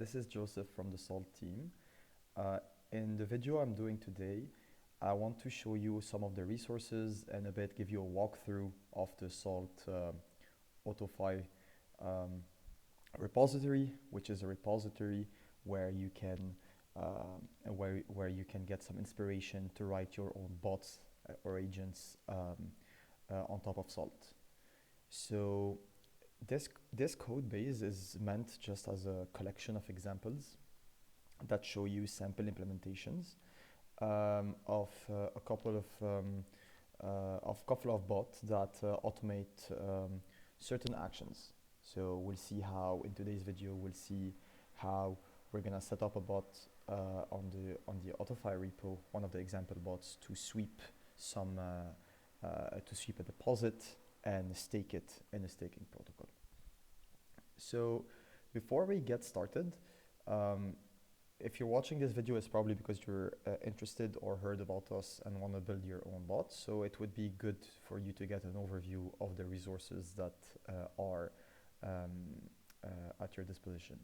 This is Joseph from the SALT team. In the video I'm doing today, I want to show you some of the resources and a bit give you a walkthrough of the SALT Autofi repository, which is a repository where you can get some inspiration to write your own bots or agents on top of SALT. So this code base is meant just as a collection of examples that show you sample implementations of a couple of bots that automate certain actions. So we'll see how in today's video we'll see how we're gonna set up a bot on the Autofi repo, one of the example bots, to sweep a deposit and stake it in a staking protocol. So before we get started, if you're watching this video, it's probably because you're interested or heard about us and want to build your own bot. So it would be good for you to get an overview of the resources that are at your disposition.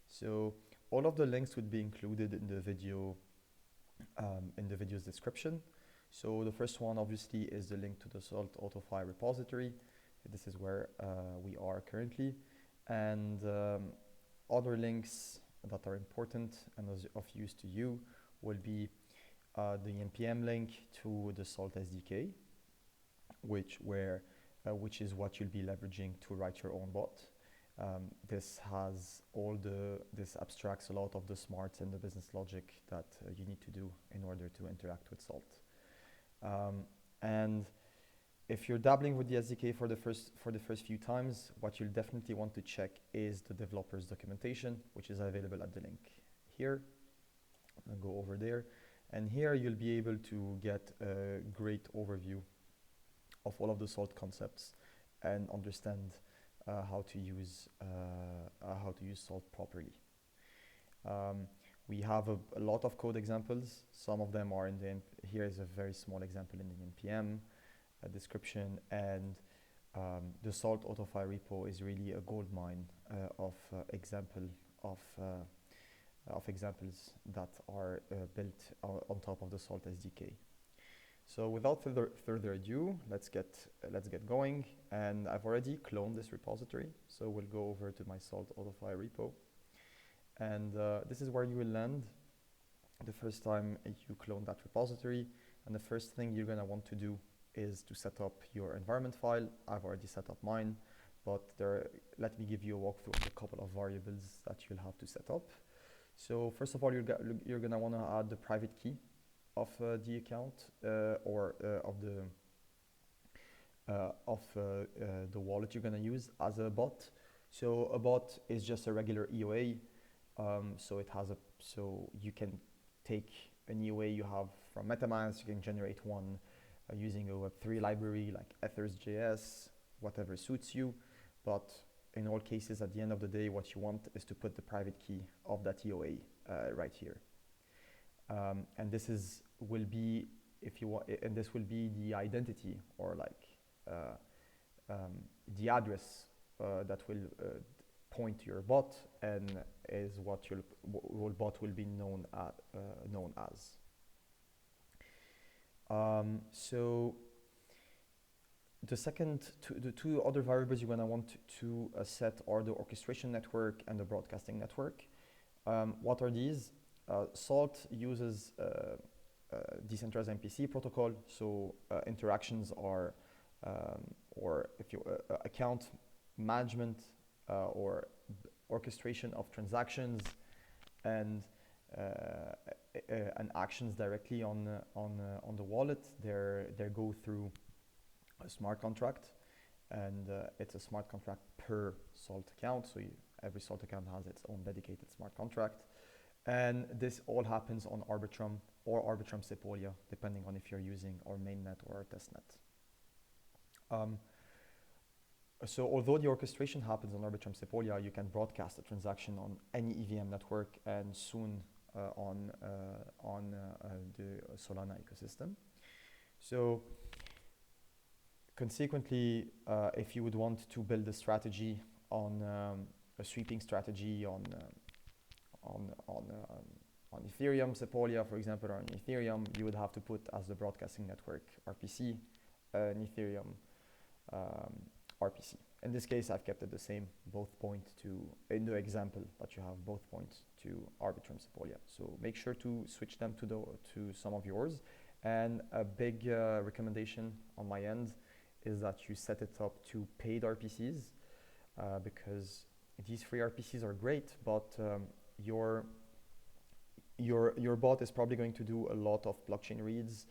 So all of the links would be included in the video, in the video's description. So the first one obviously is the link to the SALT Autofi repository. This is where we are currently. And other links that are important and of use to you will be the NPM link to the SALT SDK, which is what you'll be leveraging to write your own bot. This abstracts a lot of the smarts and the business logic that you need to do in order to interact with SALT. And if you're dabbling with the SDK for the first few times, what you'll definitely want to check is the developer's documentation, which is available at the link here. I'll go over there, and here you'll be able to get a great overview of all of the SALT concepts and understand how to use SALT properly. We have a lot of code examples. Some of them are here is a very small example in the NPM description, and the SALT Autofi repo is really a gold mine of examples that are built on top of the SALT SDK. So without further ado, let's get going. And I've already cloned this repository, so we'll go over to my SALT Autofi repo. And this is where you will land the first time you clone that repository. And the first thing you're gonna want to do is to set up your environment file. I've already set up mine, but let me give you a walkthrough of a couple of variables that you'll have to set up. So first of all, you're gonna wanna add the private key of the account or of the wallet you're gonna use as a bot. So a bot is just a regular EOA. So you can take an EOA you have from MetaMask. You can generate one using a Web3 library like Ethers.js, whatever suits you. But in all cases, at the end of the day, what you want is to put the private key of that EOA right here. And this will be the identity, or like the address that will point to your bot, and is what your bot will be known as. So the two other variables you're going to want to set are the orchestration network and the broadcasting network. What are these? SALT uses decentralized MPC protocol, so interactions are, or if you account management or orchestration of transactions and actions directly on the wallet, they go through a smart contract, and it's a smart contract per SALT account. So every SALT account has its own dedicated smart contract, and this all happens on Arbitrum or Arbitrum Sepolia, depending on if you're using our mainnet or our testnet. So although the orchestration happens on Arbitrum Sepolia, you can broadcast a transaction on any EVM network and soon on the Solana ecosystem. So consequently, if you would want to build a strategy on a sweeping strategy on on Ethereum, Sepolia, for example, or on Ethereum, you would have to put as the broadcasting network RPC, an Ethereum RPC. In this case, I've kept it the same, both point to, in the example that you have, both points to Arbitrum Sepolia. So make sure to switch them to some of yours. And a big recommendation on my end is that you set it up to paid RPCs, because these free RPCs are great, but your bot is probably going to do a lot of blockchain reads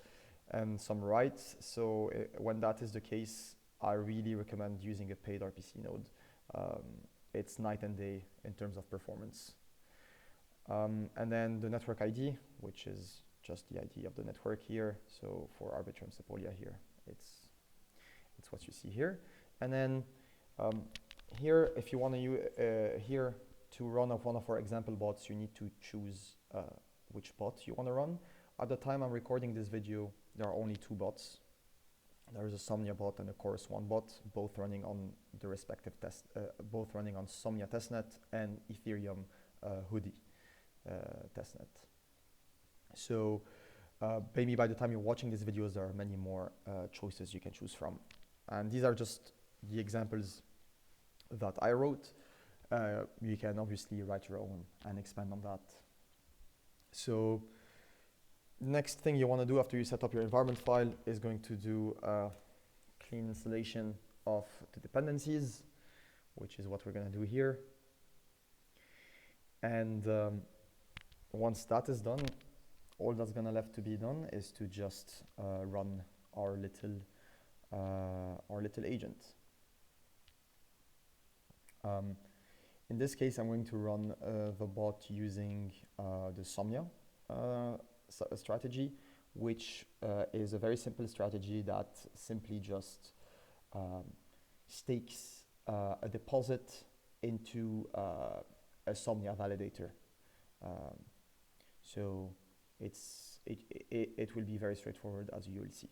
and some writes. So when that is the case, I really recommend using a paid RPC node. It's night and day in terms of performance. And then the network ID, which is just the ID of the network here. So for Arbitrum Sepolia here, it's what you see here. And then here, if you want to use here to run one of our example bots, you need to choose which bot you want to run. At the time I'm recording this video, there are only two bots. There is a Somnia bot and a Chorus One bot, both running on the respective both running on Somnia Testnet and Ethereum Hoodie Testnet. So maybe by the time you're watching these videos, there are many more choices you can choose from. And these are just the examples that I wrote. You can obviously write your own and expand on that. So next thing you want to do after you set up your environment file is going to do a clean installation of the dependencies, which is what we're going to do here. And once that is done, all that's going to left to be done is to just run our little agent. In this case, I'm going to run the bot using the Somnia strategy, which is a very simple strategy that simply just stakes a deposit into a Somnia validator. So it will be very straightforward, as you will see.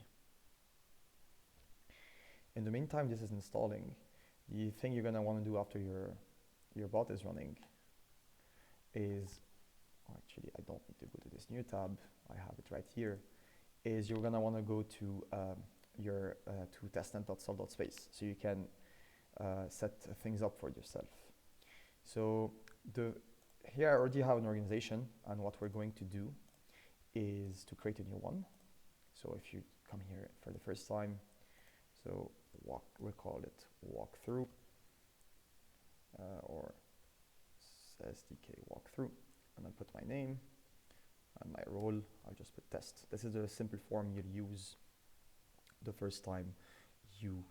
In the meantime, this is installing. The thing you're going to want to do after your bot is running is, actually I don't need to go to this new tab, I have it right here, is you're going to want to go to your to testnet.salt.space, so you can set things up for yourself. So here I already have an organization, and what we're going to do is to create a new one. So if you come here for the first time, so we'll call it walkthrough or SDK walkthrough, and I'll put my name and my role. I'll just put test. This is a simple form you'll use the first time you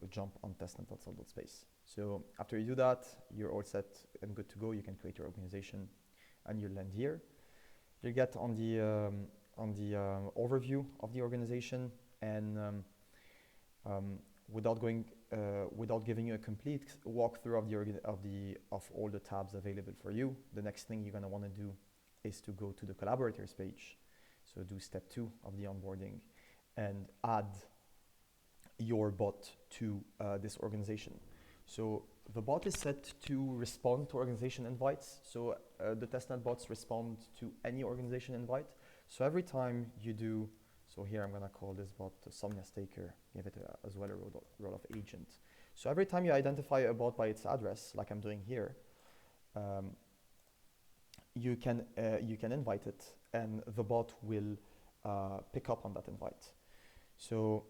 jump on testnet.salt.space. So after you do that, you're all set and good to go. You can create your organization, and you'll land here. You get on the overview of the organization, and without giving you a complete walkthrough of all the tabs available for you, the next thing you're going to want to do is to go to the collaborators page. So do step 2 of the onboarding and add your bot to this organization. So the bot is set to respond to organization invites. So the testnet bots respond to any organization invite. So every time you do, so here I'm going to call this bot the Somnia Staker, give it as well a role of agent. So every time you identify a bot by its address, like I'm doing here, you can invite it, and the bot will pick up on that invite. So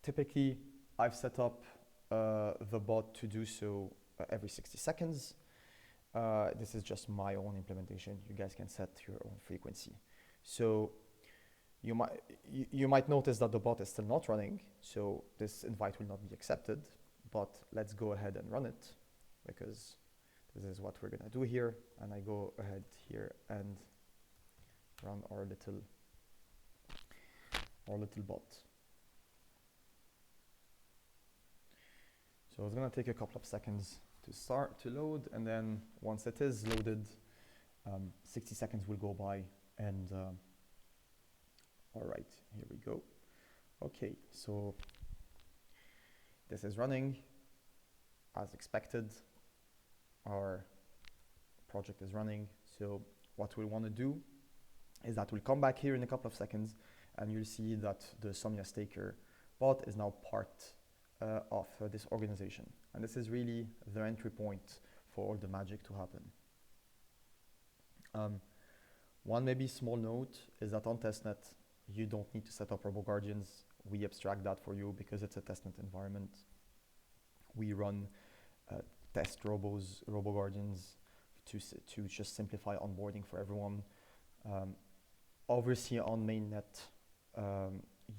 typically, I've set up the bot to do so every 60 seconds. This is just my own implementation. You guys can set your own frequency. So you might notice that the bot is still not running, so this invite will not be accepted, but let's go ahead and run it, because this is what we're gonna do here. And I go ahead here and run our little bot. So it's gonna take a couple of seconds to start to load, and then once it is loaded, 60 seconds will go by, and all right, here we go. Okay, so this is running as expected. Our project is running. So what we want to do is that we'll come back here in a couple of seconds and you'll see that the Somnia Staker bot is now part of this organization. And this is really the entry point for all the magic to happen. One maybe small note is that on Testnet, you don't need to set up RoboGuardians. We abstract that for you because it's a Testnet environment. We run test RoboGuardians to just simplify onboarding for everyone. Obviously on mainnet,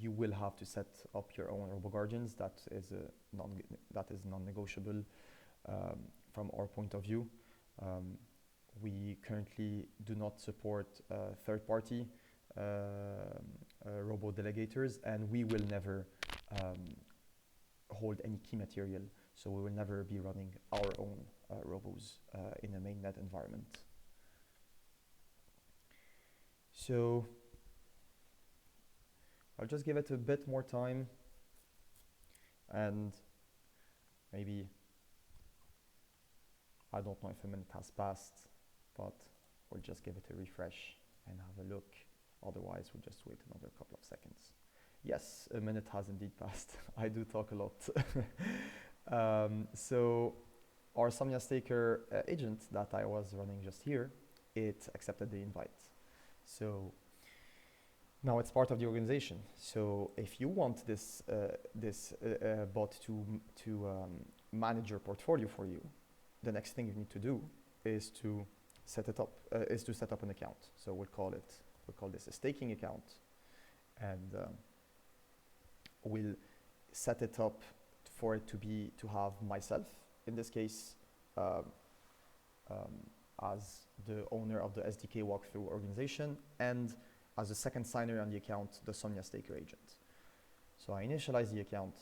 you will have to set up your own RoboGuardians. That is non-negotiable from our point of view. We currently do not support third-party robo delegators, and we will never hold any key material. So we will never be running our own robos in a mainnet environment. So I'll just give it a bit more time, and maybe, I don't know if a minute has passed, but we'll just give it a refresh and have a look. Otherwise, we'll just wait another couple of seconds. Yes, a minute has indeed passed. I do talk a lot. So our Somnia Staker agent that I was running just here, it accepted the invite. So now it's part of the organization. So if you want this bot to manage your portfolio for you, the next thing you need to do is to set it up. Set up an account. So we'll call this a staking account, and we'll set it up for it to have myself in this case as the owner of the SDK walkthrough organization, and as a second signer on the account, the Somnia Staker agent. So I initialize the account,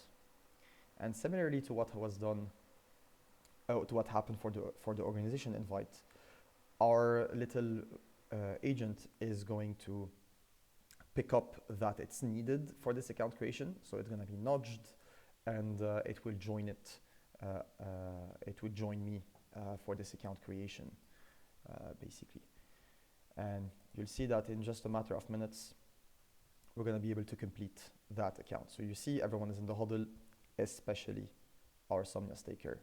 and similarly to what was done, to what happened for the organization invite, our little agent is going to pick up that it's needed for this account creation. So it's going to be nudged, and it will join it. It will join me for this account creation, basically. And you'll see that in just a matter of minutes, we're going to be able to complete that account. So you see everyone is in the huddle, especially our Somnia Staker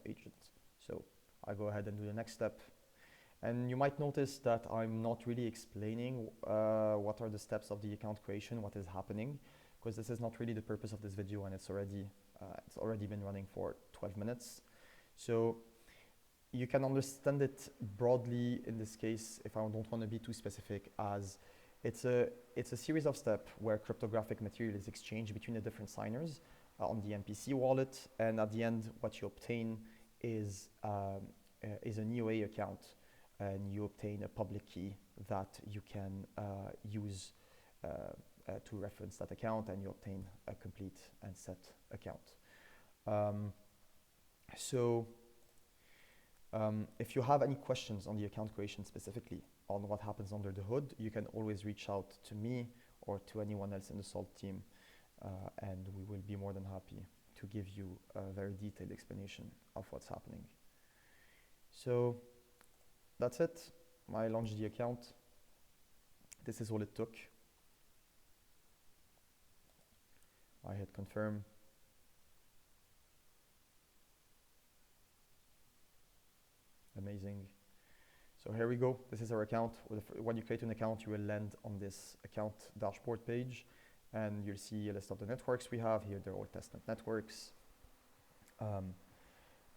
agent. So I go ahead and do the next step. And you might notice that I'm not really explaining what are the steps of the account creation, what is happening, because this is not really the purpose of this video, and it's already been running for 12 minutes. So you can understand it broadly in this case, if I don't want to be too specific, as it's a series of steps where cryptographic material is exchanged between the different signers on the MPC wallet, and at the end what you obtain is an EOA account, and you obtain a public key that you can use to reference that account, and you obtain a complete and set account. If you have any questions on the account creation specifically, on what happens under the hood, you can always reach out to me or to anyone else in the SALT team, and we will be more than happy to give you a very detailed explanation of what's happening. So that's it. I launched the account. This is all it took. I hit confirm. Amazing. So here we go. This is our account. When you create an account, you will land on this account dashboard page, and you'll see a list of the networks we have here. They're all Testnet networks.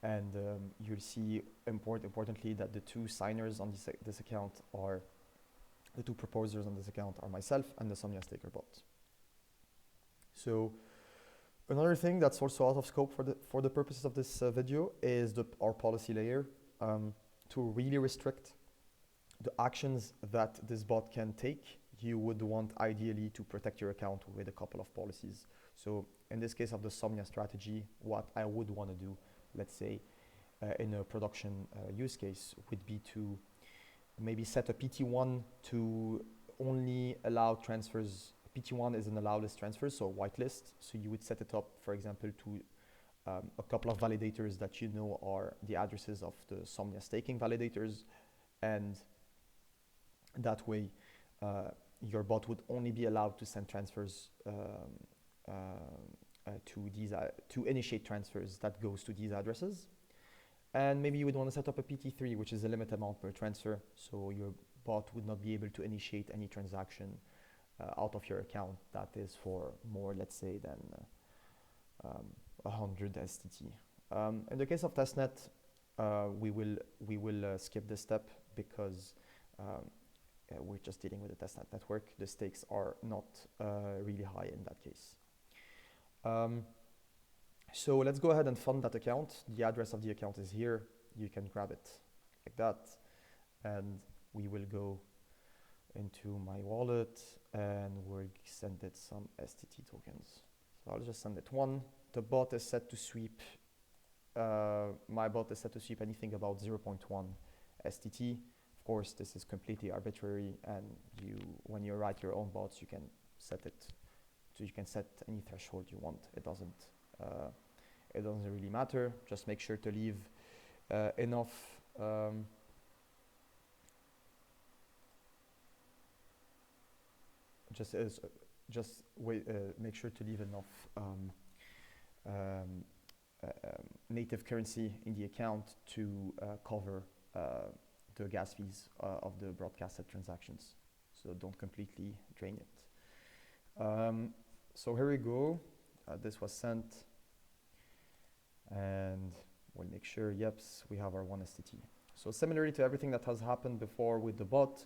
You'll see importantly that the two signers on this account are, the two proposers on this account are myself and the Somnia Staker bot. So another thing that's also out of scope for the purposes of this video is our policy layer, to really restrict the actions that this bot can take. You would want ideally to protect your account with a couple of policies. So in this case of the Somnia strategy, what I would want to do, let's say in a production use case, would be to maybe set a PT1 to only allow transfers. PT1 is an allow list transfer, so whitelist. So you would set it up, for example, to a couple of validators that you know are the addresses of the Somnia staking validators, and that way your bot would only be allowed to send transfers to initiate transfers that goes to these addresses. And maybe you would want to set up a PT3, which is a limit amount per transfer, so your bot would not be able to initiate any transaction out of your account that is for more, let's say, than 100 STT. In the case of Testnet, we will skip this step because we're just dealing with the Testnet network. The stakes are not really high in that case. So let's go ahead and fund that account. The address of the account is here. You can grab it like that. And we will go into my wallet and we'll send it some STT tokens. So I'll just send it one. The bot is set to sweep. My bot is set to sweep anything about 0.1 STT. Of course, this is completely arbitrary, and when you write your own bots, you can set it. So you can set any threshold you want. It doesn't really matter. Just make sure to leave enough. Make sure to leave enough native currency in the account to cover the gas fees of the broadcasted transactions. So don't completely drain it. So here we go. This was sent. And we'll make sure, yeps, we have our 1 STT. So similarly to everything that has happened before with the bot,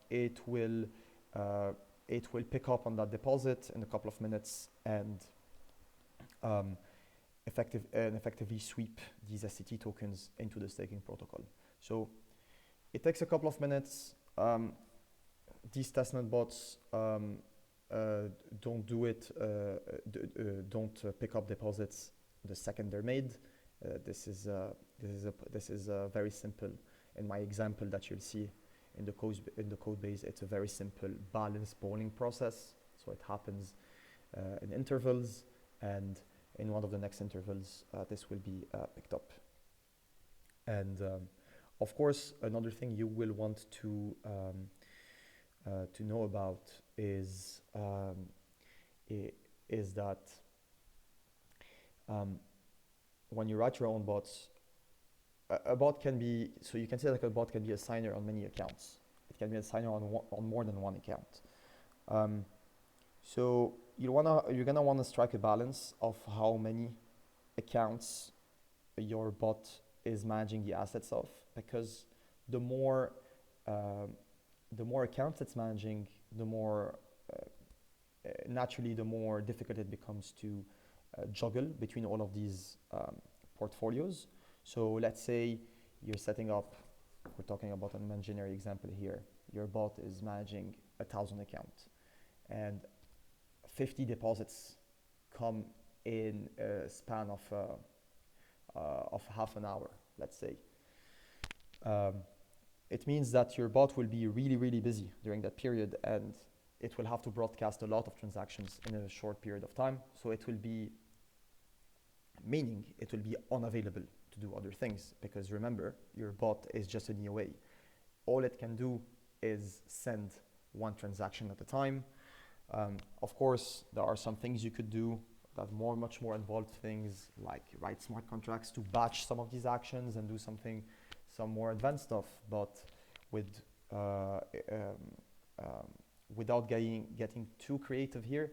it will pick up on that deposit in a couple of minutes and effectively sweep these STT tokens into the staking protocol. So it takes a couple of minutes. These testnet bots don't do it. Don't pick up deposits the second they're made. This is very simple. In my example that you'll see in the code base, it's a very simple balance polling process. So it happens in intervals, and in one of the next intervals, this will be picked up. And of course, another thing you will want to know about is that when you write your own bots, a bot can be, so you can say like a bot can be a signer on many accounts. It can be a signer on more than one account. So you're gonna wanna strike a balance of how many accounts your bot is managing the assets of, because the more accounts it's managing, the more naturally the more difficult it becomes to juggle between all of these portfolios. So let's say you're setting up, we're talking about an imaginary example here, your bot is managing 1,000 accounts and 50 deposits come in a span of half an hour, let's say. It means that your bot will be really, really busy during that period, and it will have to broadcast a lot of transactions in a short period of time. So it will be unavailable to do other things, because remember, your bot is just an EOA. All it can do is send one transaction at a time. Of course, there are some things you could do that much more involved things, like write smart contracts to batch some of these actions and do some more advanced stuff. But without getting too creative here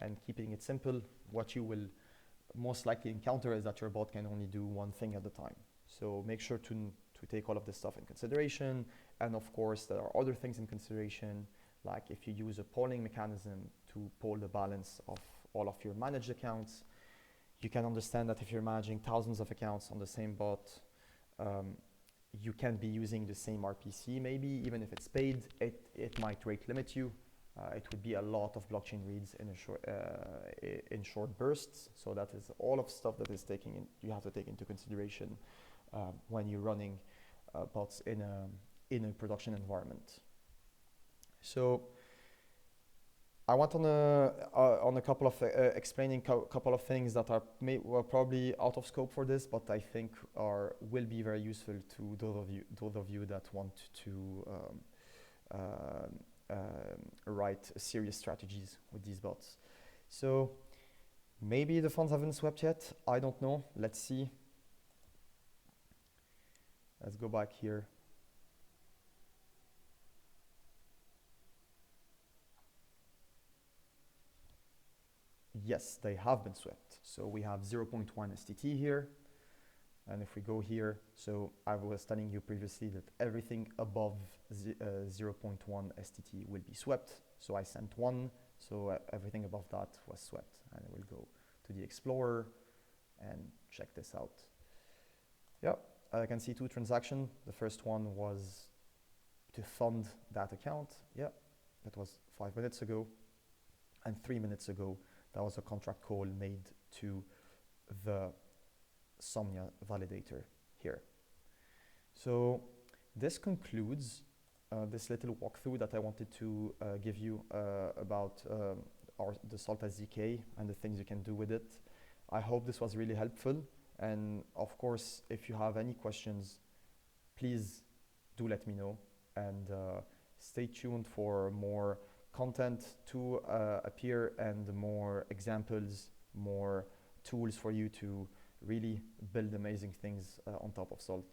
and keeping it simple, what you will most likely encounter is that your bot can only do one thing at a time. So make sure to take all of this stuff in consideration. And of course, there are other things in consideration, like if you use a polling mechanism to poll the balance of all of your managed accounts, you can understand that if you're managing thousands of accounts on the same bot, you can be using the same RPC maybe, even if it's paid, it might rate limit you. It would be a lot of blockchain reads in short bursts. So that is all of stuff that is you have to take into consideration when you're running bots in a production environment. So I want on a couple of explaining couple of things that were probably out of scope for this, but I think will be very useful to those of you that want to write serious strategies with these bots. So maybe the funds haven't swept yet. I don't know. Let's see. Let's go back here. Yes, they have been swept. So we have 0.1 STT here. And if we go here, so I was telling you previously that everything above 0.1 STT will be swept. So I sent one, so everything above that was swept. And I will go to the Explorer and check this out. Yeah, I can see two transactions. The first one was to fund that account. Yeah, that was 5 minutes ago. And 3 minutes ago, that was a contract call made to the Somnia validator here. So this concludes this little walkthrough that I wanted to give you about the SALT SDK and the things you can do with it. I hope this was really helpful. And of course, if you have any questions, please do let me know. And stay tuned for more content to appear and more examples, more tools for you to really build amazing things on top of SALT.